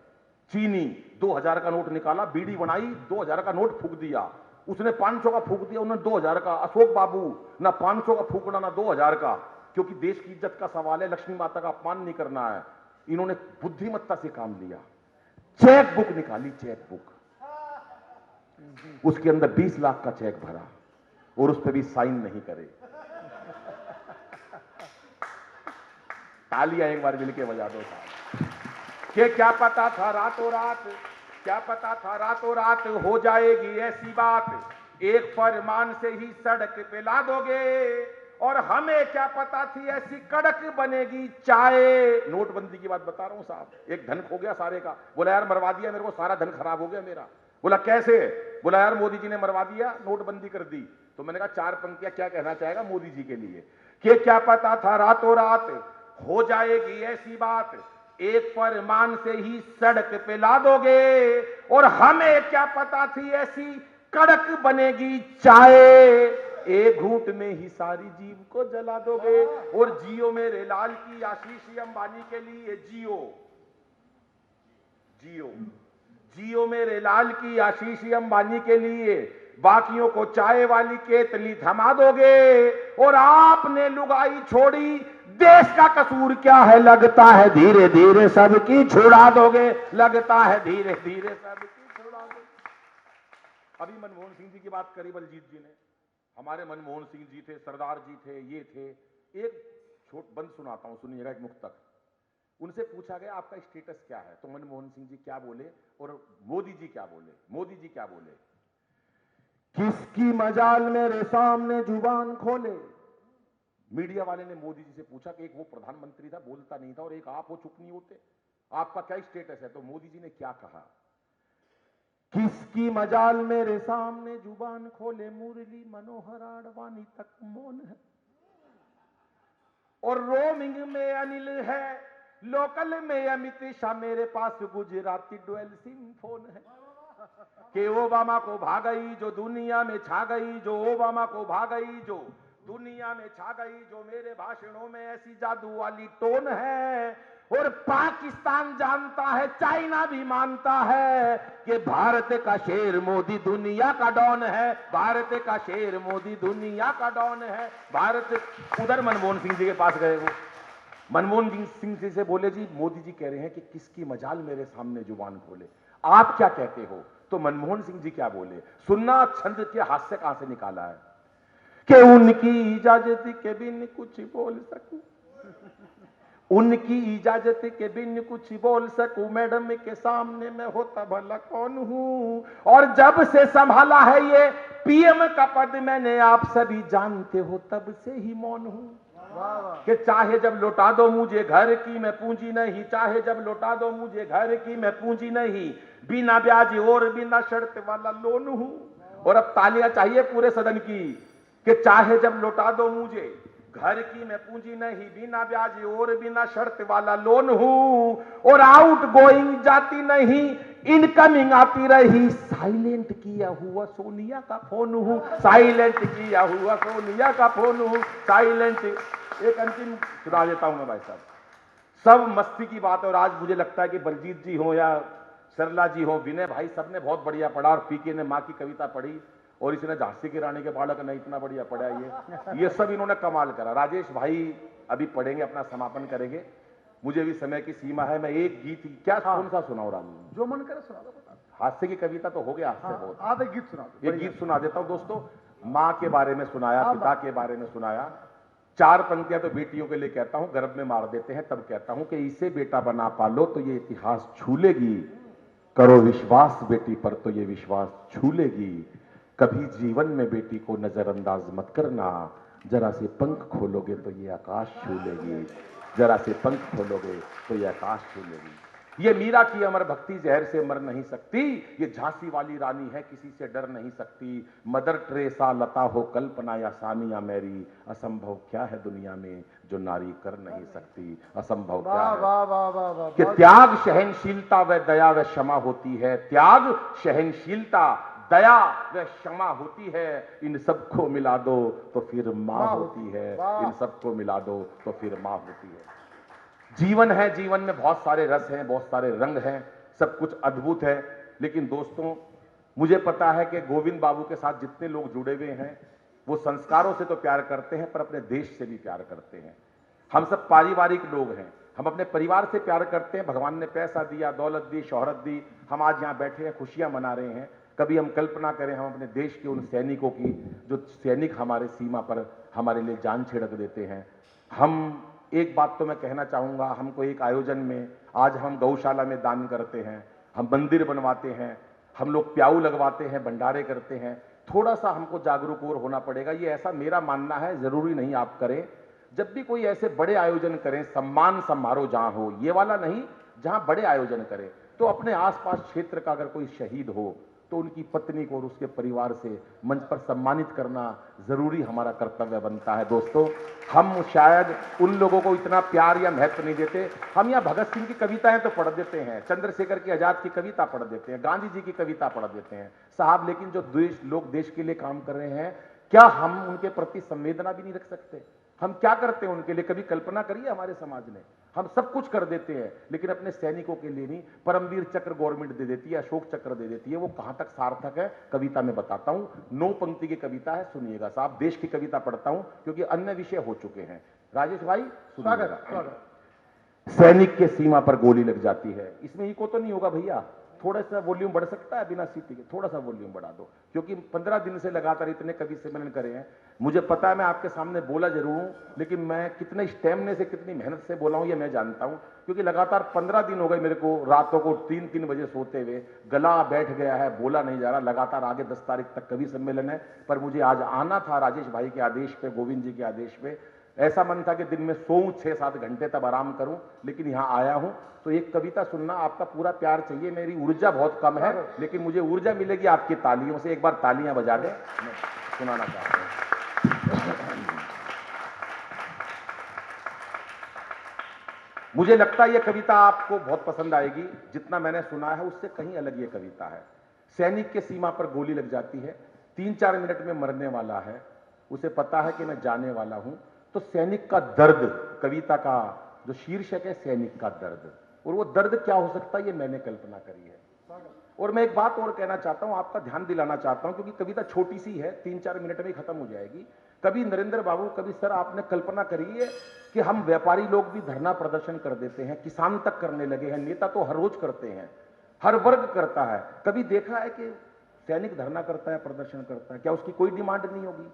चीनी 2000 का नोट निकाला, बीड़ी बनाई, 2000 का नोट फूंक दिया। उसने 500 का फूंक दिया, उन्होंने 2000 का। अशोक बाबू ना 500 का फूंकना ना 2000 का, क्योंकि देश की इज्जत का सवाल है, लक्ष्मी माता का अपमान नहीं करना है। इन्होंने बुद्धिमत्ता से काम लिया। चेक बुक निकाली, चेक बुक, उसके अंदर 20 लाख का चेक भरा और उस पर भी साइन नहीं करे। तालियां एक बार मिलके बजा दो साहब। कि क्या पता था रातों रात, क्या पता था रातों रात हो जाएगी ऐसी बात, एक फरमान से ही सड़क पे ला दोगे, और हमें क्या पता थी ऐसी कड़क बनेगी चाय। नोटबंदी की बात बता रहा हूं साहब, एक धन खो गया सारे का। बोला यार मरवा दिया मेरे को, सारा धन खराब हो गया मेरा। बोला कैसे? बोला यार मोदी जी ने मरवा दिया, नोटबंदी कर दी। तो मैंने कहा 4 पंक्तियां क्या कहना चाहेगा मोदी जी के लिए? कि क्या पता था रातों रात हो जाएगी ऐसी बात, एक फरमान से ही सड़क पे ला दोगे, और हमें क्या पता थी ऐसी कड़क बनेगी चाय, एक घूंट में ही सारी जीव को जला दोगे। और जियो मेरे लाल की आशीष अंबानी के लिए, जियो जियो जियो मेरे लाल की आशीष अंबानी के लिए, बाकियों को चाय वाली केतली थमा दोगे, और आपने लुगाई छोड़ी, देश का कसूर क्या है, लगता है धीरे धीरे सबकी छुड़ा दोगे, लगता है धीरे धीरे सबकी छुड़ा दोगे। अभी मनमोहन सिंह जी की बात करी बलजीत जी ने। हमारे मनमोहन सिंह जी थे, सरदार जी थे, ये थे। एक छोट बंद सुनाता हूं, सुनिएगा, एक मुक्तक। उनसे पूछा गया आपका स्टेटस क्या है, तो मनमोहन सिंह जी क्या बोले और मोदी जी क्या बोले? मोदी जी क्या बोले? किसकी मजाल मेरे सामने जुबान खोले। मीडिया वाले ने मोदी जी से पूछा कि एक वो प्रधानमंत्री था, बोलता नहीं था, और एक आप हो, चुप नहीं होते, आपका क्या स्टेटस है? तो मोदी जी ने क्या कहा? किसकी मजाल मेरे सामने जुबान खोले, मुरली मनोहर आडवाणी तक मौन है, और रोमिंग में अनिल है, लोकल में अमित शाह, मेरे पास गुजराती डुअल सिम फोन है। कि ओबामा को भागई जो दुनिया में छा गई, जो ओबामा को भागई जो दुनिया में छा गई, जो मेरे भाषणों में ऐसी जादू वाली टोन है, और पाकिस्तान जानता है, चाइना भी मानता है कि भारत का शेर मोदी दुनिया का डॉन है, भारत का शेर मोदी दुनिया का डॉन है। भारत उधर मनमोहन सिंह जी के पास गए, वो मनमोहन सिंह जी से बोले, जी मोदी जी कह रहे हैं कि किसकी मजाल मेरे सामने जुबान खोले, आप क्या कहते हो? तो मनमोहन सिंह जी क्या बोले, सुनना, छंद के हाथ से कहां से निकाला है कि उनकी इजाजत के बिन कुछ बोल सकूं, उनकी इजाजत के बिन कुछ बोल सकूं, मैडम के सामने मैं होता भला कौन हूं, और जब से संभाला है ये पीएम का पद मैंने, आप सभी जानते हो तब से ही मौन हूं। कि चाहे जब लौटा दो मुझे घर की मैं पूंजी नहीं, चाहे जब लौटा दो मुझे घर की मैं पूंजी नहीं, बिना ब्याज और बिना शर्त वाला लोन हूं। और अब तालियां चाहिए पूरे सदन की कि चाहे जब लौटा दो मुझे घर की मैं पूंजी नहीं, बिना ब्याज और बिना शर्त वाला लोन हूं, और आउट गोइंग जाती नहीं, इनकमिंग आती रही, साइलेंट किया हुआ सोनिया का फोन हूं, साइलेंट किया हुआ सोनिया का फोन हूं, साइलेंट। एक अंतिम सुना देता हूं मैं भाई साहब, सब मस्ती की बात है, और आज मुझे लगता है कि बलजीत जी हो या सरला जी हो, विनय भाई, सबने बहुत बढ़िया पढ़ा, और पीके ने माँ की कविता पढ़ी, और इसने झांसी की रानी के बालक ने इतना बढ़िया पढ़ा, ये सब इन्होंने कमाल करा। राजेश भाई अभी पढ़ेंगे, अपना समापन करेंगे, मुझे भी समय की सीमा है। मैं एक गीत क्या कौन सा सुनाऊं राम, जो मन करे सुना दो, हास्य की कविता तो हो गया हास्य बहुत, आधे गीत सुना दो। एक गीत सुना देता हूं दोस्तों। माँ के बारे में सुनाया, पिता के बारे में सुनाया, 4 पंक्तियां तो बेटियों के लिए कहता हूं, गर्भ में मार देते हैं तब कहता हूं कि इसे बेटा बना पालो तो ये इतिहास छू लेगी, करो विश्वास बेटी पर तो ये विश्वास छू लेगी, कभी जीवन में बेटी को नजरअंदाज मत करना, जरा से पंख खोलोगे तो ये आकाश छू लेगी, जरा से पंख खोलोगे तो ये आकाश छू लेगी। ये मीरा की अमर भक्ति जहर से मर नहीं सकती, ये झांसी वाली रानी है किसी से डर नहीं सकती, मदर टेरेसा लता हो कल्पना या सानिया मैरी, असंभव क्या है दुनिया में जो नारी कर नहीं सकती, असंभव क्या है। वाह वाह वाह वाह, कि त्याग सहनशीलता व दया व क्षमा होती है, त्याग सहनशीलता दया व क्षमा होती है, इन सबको मिला दो तो फिर मां होती है, इन सबको मिला दो तो फिर मां होती है। जीवन है, जीवन में बहुत सारे रस हैं, बहुत सारे रंग हैं, सब कुछ अद्भुत है। लेकिन दोस्तों मुझे पता है कि गोविंद बाबू के साथ जितने लोग जुड़े हुए हैं वो संस्कारों से तो प्यार करते हैं पर अपने देश से भी प्यार करते हैं। हम सब पारिवारिक लोग हैं, हम अपने परिवार से प्यार करते हैं। भगवान ने पैसा दिया, दौलत दी, शोहरत दी, हम आज यहाँ बैठे हैं, खुशियां मना रहे हैं। कभी हम कल्पना करें हम अपने देश के उन सैनिकों की जो सैनिक हमारे सीमा पर हमारे लिए जान छिड़क देते हैं। हम एक बात तो मैं कहना चाहूंगा, हमको एक आयोजन में आज हम गौशाला में दान करते हैं, हम मंदिर बनवाते हैं, हम लोग प्याऊ लगवाते हैं, भंडारे करते हैं। थोड़ा सा हमको जागरूक और होना पड़ेगा, ये ऐसा मेरा मानना है, जरूरी नहीं आप करें। जब भी कोई ऐसे बड़े आयोजन करें, सम्मान समारोह जहां हो, ये वाला नहीं, जहां बड़े आयोजन करें, तो अपने आसपास क्षेत्र का अगर कोई शहीद हो तो उनकी पत्नी को और उसके परिवार से मंच पर सम्मानित करना जरूरी हमारा कर्तव्य बनता है। दोस्तों हम शायद उन लोगों को इतना प्यार या महत्व नहीं देते। हम यहाँ भगत सिंह की कविताएं तो पढ़ देते हैं, चंद्रशेखर की आजाद की कविता पढ़ देते हैं, गांधी जी की कविता पढ़ देते हैं साहब, लेकिन जो लोग देश के लिए काम कर रहे हैं, क्या हम उनके प्रति संवेदना भी नहीं रख सकते? हम क्या करते हैं उनके लिए? कभी कल्पना करिए हमारे समाज ने, हम सब कुछ कर देते हैं लेकिन अपने सैनिकों के लिए नहीं। परमवीर चक्र गवर्नमेंट दे देती है, अशोक चक्र दे देती है, वो कहां तक सार्थक है? कविता में बताता हूं, 9 पंक्ति की कविता है, सुनिएगा साहब। देश की कविता पढ़ता हूं क्योंकि अन्य विषय हो चुके हैं। राजेश भाई सुनिएगा। सैनिक के सीमा पर गोली लग जाती है, इसमें इको तो नहीं होगा भैया? थोड़ा सा वॉल्यूम बढ़ सकता है बिना सीटी के? थोड़ा सा वॉल्यूम बढ़ा दो, क्योंकि 15 दिन से लगातार इतने कवि सम्मेलन करे हैं। मुझे पता है मैं आपके सामने बोला जरूर हूं, लेकिन मैं कितने स्टैमिना से, कितनी मेहनत से बोला हूं ये मैं जानता हूं, क्योंकि लगातार 15 दिन हो गए मेरे को रातों को 3-3 बजे सोते हुए, गला बैठ गया है, बोला नहीं जा रहा। लगातार आगे 10 तारीख तक कवि सम्मेलन है, पर मुझे आज आना था राजेश भाई के आदेश पे, गोविंद जी के आदेश पे। ऐसा मन था कि दिन में सोऊं 6-7 घंटे तब आराम करूं, लेकिन यहां आया हूं तो एक कविता सुनना, आपका पूरा प्यार चाहिए। मेरी ऊर्जा बहुत कम है लेकिन मुझे ऊर्जा मिलेगी आपकी तालियों से। एक बार तालियां बजा दें, मैं सुनाना चाहता हूं। मुझे लगता है यह कविता आपको बहुत पसंद आएगी, जितना मैंने सुना है उससे कहीं अलग ये कविता है। सैनिक के सीमा पर गोली लग जाती है, 3-4 मिनट में मरने वाला है, उसे पता है कि मैं जाने वाला हूं। तो सैनिक का दर्द कविता का जो शीर्षक है सैनिक का दर्द, और वो दर्द क्या हो सकता है ये मैंने कल्पना करी है। और मैं एक बात और कहना चाहता हूं, आपका ध्यान दिलाना चाहता हूं, क्योंकि कविता छोटी सी है, 3-4 मिनट में ही खत्म हो जाएगी। कभी नरेंद्र बाबू, कभी सर आपने कल्पना करी है कि हम व्यापारी लोग भी धरना प्रदर्शन कर देते हैं, किसान तक करने लगे हैं, नेता तो हर रोज करते हैं, हर वर्ग करता है। कभी देखा है कि सैनिक धरना करता है, प्रदर्शन करता है? क्या उसकी कोई डिमांड नहीं होगी?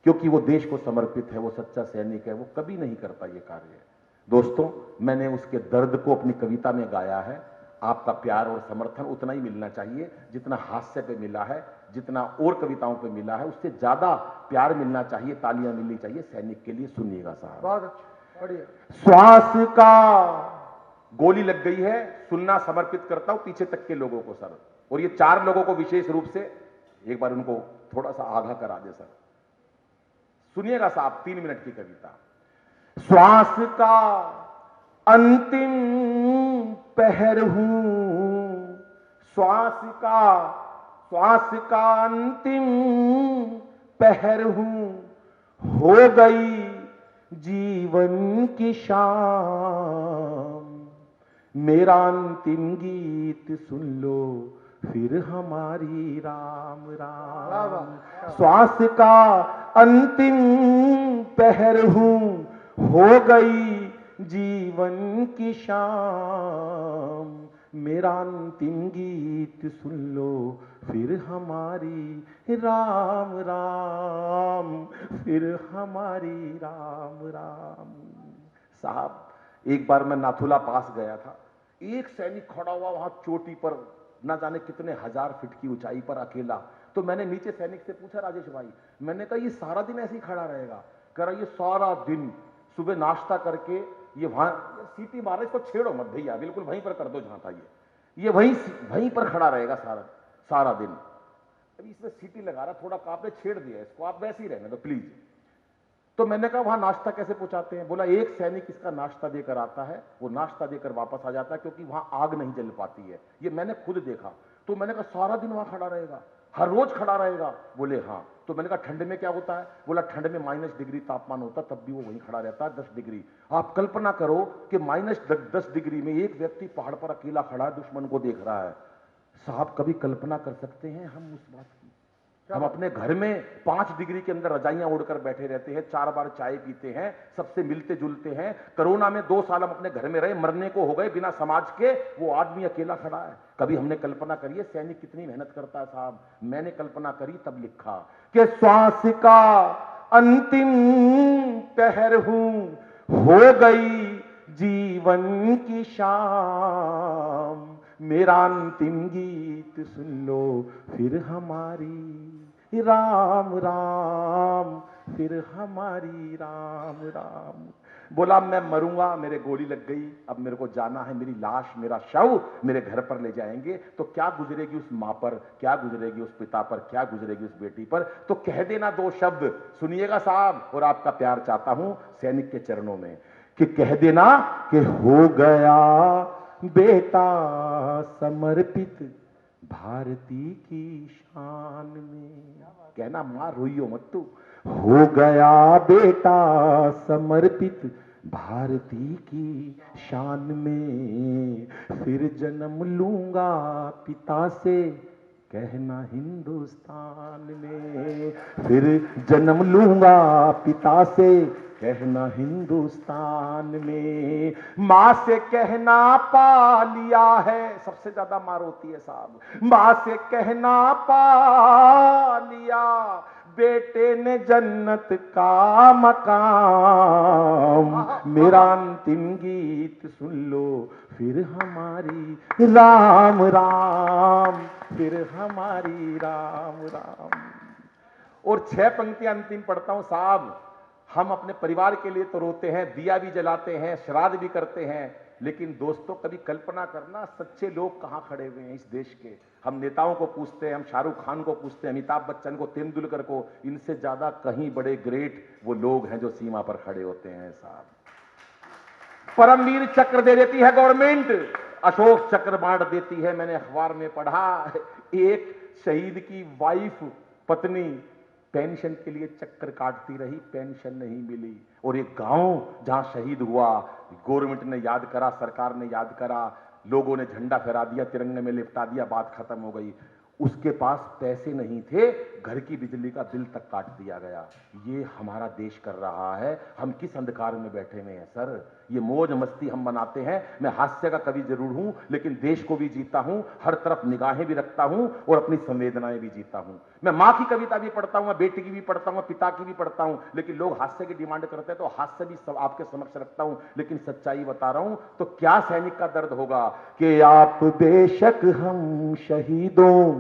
क्योंकि वो देश को समर्पित है, वो सच्चा सैनिक है, वो कभी नहीं करता ये कार्य। दोस्तों, मैंने उसके दर्द को अपनी कविता में गाया है। आपका प्यार और समर्थन उतना ही मिलना चाहिए जितना हास्य पे मिला है, जितना और कविताओं पे मिला है, उससे ज्यादा प्यार मिलना चाहिए, तालियां मिलनी चाहिए सैनिक के लिए। सुनिएगा साहब। बहुत अच्छा, बढ़िया। श्वास का गोली लग गई है, सुनना समर्पित करता हूं पीछे तक के लोगों को सर, और ये 4 लोगों को विशेष रूप से एक बार उनको थोड़ा सा आगाह करा दे सर। सुनिएगा साहब, 3 मिनट की कविता। श्वास का अंतिम पहर हूं, श्वास का अंतिम पहर हूं, हो गई जीवन की शाम, मेरा अंतिम गीत सुन लो फिर हमारी राम राम। श्वास का अंतिम पहर हूं, हो गई जीवन की शाम, मेरा अंतिम गीत सुन लो फिर हमारी राम राम, फिर हमारी राम राम। साहब, एक बार मैं नाथुला पास गया था, एक सैनिक खड़ा हुआ वहां चोटी पर, ना जाने कितने 1000 फीट की ऊंचाई पर अकेला। तो मैंने नीचे सैनिक से पूछा, राजेश भाई, मैंने कहा ये सारा दिन ऐसे ही खड़ा रहेगा? कह रहा ये सारा दिन सुबह नाश्ता करके ये वहां सीटी मारे, इसको छेड़ो मत भैया, बिल्कुल वहीं पर कर दो जहां था ये वहीं पर खड़ा रहेगा सारा दिन। अभी इसमें सीटी लगा रहा, थोड़ा आपने छेड़ दिया इसको, आप वैसे ही रहने दो प्लीज। तो मैंने कहा वहां नाश्ता कैसे पहुंचाते हैं? बोला एक सैनिक इसका नाश्ता देकर आता है, वो नाश्ता देकर वापस आ जाता है, क्योंकि वहां आग नहीं जल पाती है। ये मैंने खुद देखा। तो मैंने कहा सारा दिन वहां खड़ा रहेगा, हर रोज खड़ा रहेगा? बोले हाँ। तो मैंने कहा ठंड में क्या होता है? बोला ठंड में -डिग्री तापमान होता, तब भी वो वहीं खड़ा रहता है, 10 डिग्री। आप कल्पना करो कि -10 डिग्री में एक व्यक्ति पहाड़ पर अकेला खड़ा है, दुश्मन को देख रहा है। साहब, कभी कल्पना कर सकते हैं हम उस बात की? हम अपने घर में 5 डिग्री के अंदर रजाइयां ओढ़कर बैठे रहते हैं, 4 बार चाय पीते हैं, सबसे मिलते जुलते हैं। कोरोना में 2 साल हम अपने घर में रहे, मरने को हो गए बिना समाज के, वो आदमी अकेला खड़ा है। कभी हमने कल्पना करी है सैनिक कितनी मेहनत करता है? साहब, मैंने कल्पना करी, तब लिखा कि श्वास का अंतिम पहर हूं, हो गई जीवन की शाम, मेरा अंतिम गीत सुन लो फिर हमारी राम राम, फिर हमारी राम राम। बोला मैं मरूंगा, मेरे गोली लग गई, अब मेरे को जाना है, मेरी लाश, मेरा शव मेरे घर पर ले जाएंगे, तो क्या गुजरेगी उस मां पर, क्या गुजरेगी उस पिता पर, क्या गुजरेगी उस बेटी पर? तो कह देना 2 शब्द, सुनिएगा साहब, और आपका प्यार चाहता हूं सैनिक के चरणों में, कि कह देना कि हो गया बेटा समर्पित भारती की शान में। कहना मां रोइयो मत तू, हो गया बेटा समर्पित भारती की शान में, फिर जन्म लूंगा पिता से कहना हिंदुस्तान में, फिर जन्म लूंगा पिता से कहना हिंदुस्तान में, मां से कहना पा लिया है, सबसे ज्यादा मार होती है साहब, मां से कहना पा लिया, बेटे ने जन्नत का मकाम, मेरा अंतिम गीत सुन लो फिर हमारी राम राम, फिर हमारी राम राम। और 6 पंक्तियां अंतिम पढ़ता हूं साहब। हम अपने परिवार के लिए तो रोते हैं, दिया भी जलाते हैं, श्राद्ध भी करते हैं, लेकिन दोस्तों कभी कल्पना करना सच्चे लोग कहां खड़े हुए हैं इस देश के। हम नेताओं को पूछते हैं, हम शाहरुख खान को पूछते हैं, अमिताभ बच्चन को, तेंदुलकर को, इनसे ज्यादा कहीं बड़े ग्रेट वो लोग हैं जो सीमा पर खड़े होते हैं साहब। परमवीर चक्र दे देती है गवर्नमेंट, अशोक चक्र बांट देती है। मैंने अखबार में पढ़ा, एक शहीद की वाइफ, पत्नी पेंशन के लिए चक्कर काटती रही, पेंशन नहीं मिली। और एक गांव जहां शहीद हुआ, गवर्नमेंट ने याद करा, सरकार ने याद करा, लोगों ने झंडा फहरा दिया, तिरंगे में लिपटा दिया, बात खत्म हो गई। उसके पास पैसे नहीं थे, घर की बिजली का बिल तक काट दिया गया। ये हमारा देश कर रहा है। हम किस अंधकार में बैठे हुए हैं सर? ये मौज मस्ती हम मनाते हैं। मैं हास्य का कवि जरूर हूं, लेकिन देश को भी जीता हूं, हर तरफ निगाहें भी रखता हूं और अपनी संवेदनाएं भी जीता हूं। मैं मां की कविता भी पढ़ता हूं, मैं बेटी की भी पढ़ता हूं, पिता की भी पढ़ता हूं, लेकिन लोग हास्य की डिमांड करते हैं तो हास्य भी सब आपके समक्ष रखता हूं। लेकिन सच्चाई बता रहा हूं, तो क्या सैनिक का दर्द होगा कि आप बेशक हम शहीदों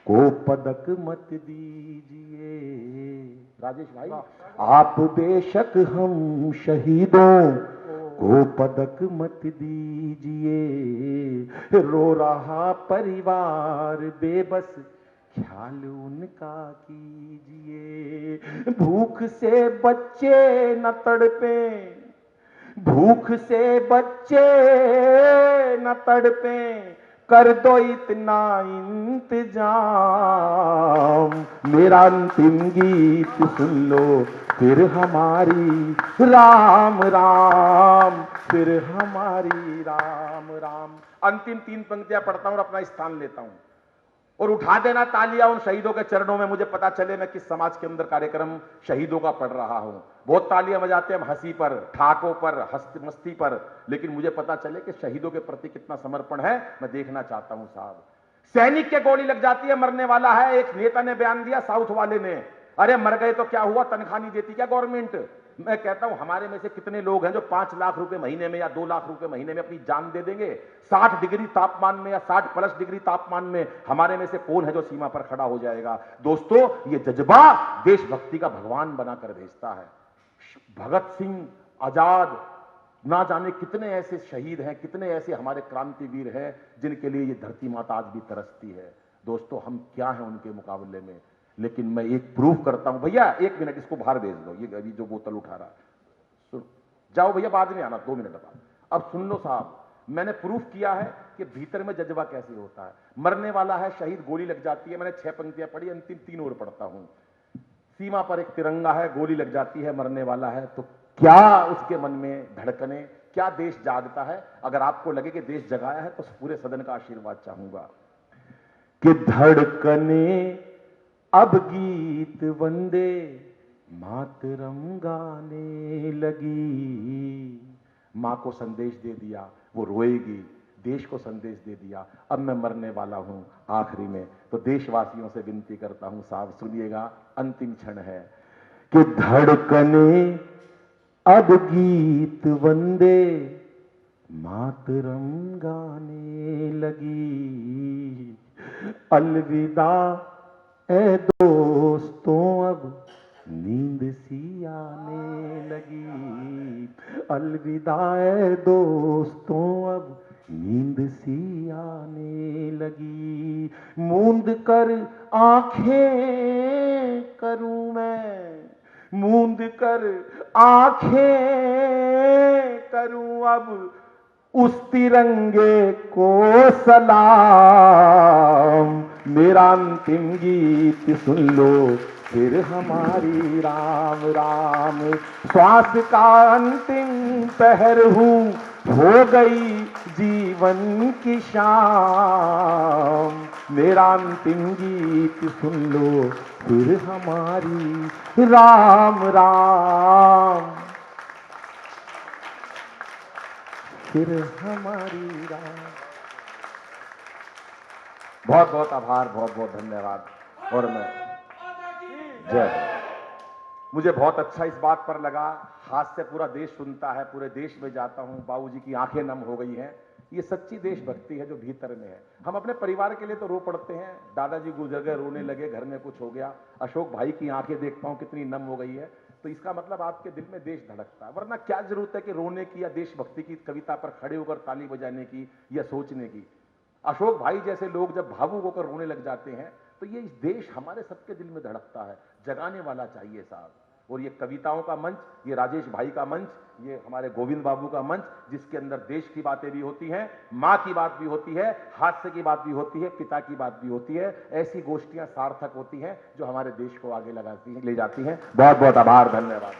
को पदक मत दीजिए। राजेश भाई, आप बेशक हम शहीदों को पदक मत दीजिए। रो रहा परिवार बेबस, ख्याल उनका कीजिए। भूख से बच्चे न तड़पे, भूख से बच्चे न तड़पे, कर दो इतना इंतजाम। मेरा अंतिम गीत सुन लो, फिर हमारी राम राम, फिर हमारी राम राम। अंतिम 3 पंक्तियां पढ़ता हूं और अपना स्थान लेता हूं। और उठा देना तालियां उन शहीदों के चरणों में। मुझे पता चले मैं किस समाज के अंदर कार्यक्रम शहीदों का पढ़ रहा हूं। बहुत तालियां बजाते हैं हम हंसी पर, ठाकों पर, मस्ती पर, लेकिन मुझे पता चले कि शहीदों के प्रति कितना समर्पण है, मैं देखना चाहता हूं साहब। सैनिक के गोली लग जाती है, मरने वाला है। एक नेता ने बयान दिया, साउथ वाले ने, अरे मर गए तो क्या हुआ, तनख्वाह नहीं देती क्या गवर्नमेंट? मैं कहता हूं हमारे में से कितने लोग हैं जो 5 लाख रुपए महीने में या 2 लाख रुपए महीने में अपनी जान दे देंगे? 60 डिग्री तापमान में या 60 प्लस डिग्री तापमान में हमारे में से कौन है जो सीमा पर खड़ा हो जाएगा? दोस्तों, ये जज्बा देशभक्ति का भगवान बनाकर भेजता है। भगत सिंह, आजाद, ना जाने कितने ऐसे शहीद हैं, कितने ऐसे हमारे क्रांतिवीर हैं जिनके लिए ये धरती माता आज भी तरसती है। दोस्तों, हम क्या हैं उनके मुकाबले में? लेकिन मैं एक प्रूफ करता हूं। भैया 1 मिनट, इसको बाहर भेज दो, ये अभी जो बोतल उठा रहा। सुन जाओ भैया, बाद में आना, 2 मिनट बाद। अब सुन लो साहब, मैंने प्रूफ किया है कि भीतर में जज्बा कैसे होता है। मरने वाला है शहीद, गोली लग जाती है। मैंने 6 पंक्तियां पढ़ी, अंतिम 3 और पढ़ता हूं। सीमा पर एक तिरंगा है, गोली लग जाती है, मरने वाला है, तो क्या उसके मन में धड़कने, क्या देश जागता है? अगर आपको लगे कि देश जगाया है तो पूरे सदन का आशीर्वाद चाहूंगा कि धड़कने अब गीत वंदे मातरम गाने लगी। मां को संदेश दे दिया, वो रोएगी, देश को संदेश दे दिया। अब मैं मरने वाला हूं आखिरी में, तो देशवासियों से विनती करता हूं साहब, सुनिएगा, अंतिम क्षण है कि धड़कने अब गीत वंदे मातरम गाने लगी। अलविदा ए दोस्तों, अब नींद सी आने लगी। अलविदा ए दोस्तों, अब नींद सी आने लगी। मूंद कर आंखें करूं मैं, मूंद कर आंखें करूं अब उस तिरंगे को सलाम। मेरा अंतिम गीत सुन लो, फिर हमारी राम राम। श्वास का अंतिम पहर हूं, हो गई जीवन की शाम। मेरा अंतिम गीत सुन लो, फिर हमारी राम राम, फिर हमारी राम। बहुत बहुत आभार, बहुत बहुत धन्यवाद। और मैं जय, मुझे बहुत अच्छा इस बात पर लगा, हाथ से पूरा देश सुनता है, पूरे देश में जाता हूं, बाबूजी की आंखें नम हो गई हैं। ये सच्ची देशभक्ति है जो भीतर में है। हम अपने परिवार के लिए तो रो पड़ते हैं, दादाजी गुजर गए, रोने लगे, घर में कुछ हो गया। अशोक भाई की आंखें देखता हूं कितनी नम हो गई है, तो इसका मतलब आपके दिल में देश धड़कता है। वरना क्या जरूरत है कि रोने की या देशभक्ति की कविता पर खड़े होकर ताली बजाने की या सोचने की। अशोक भाई जैसे लोग जब भावुक होकर रोने लग जाते हैं तो ये इस देश हमारे सबके दिल में धड़कता है। जगाने वाला चाहिए साहब। और ये कविताओं का मंच, ये राजेश भाई का मंच, ये हमारे गोविंद बाबू का मंच, जिसके अंदर देश की बातें भी होती हैं, माँ की बात भी होती है, हास्य की बात भी होती है, पिता की बात भी होती है। ऐसी गोष्ठियां सार्थक होती हैं जो हमारे देश को आगे ले जाती हैं। बहुत बहुत आभार, धन्यवाद।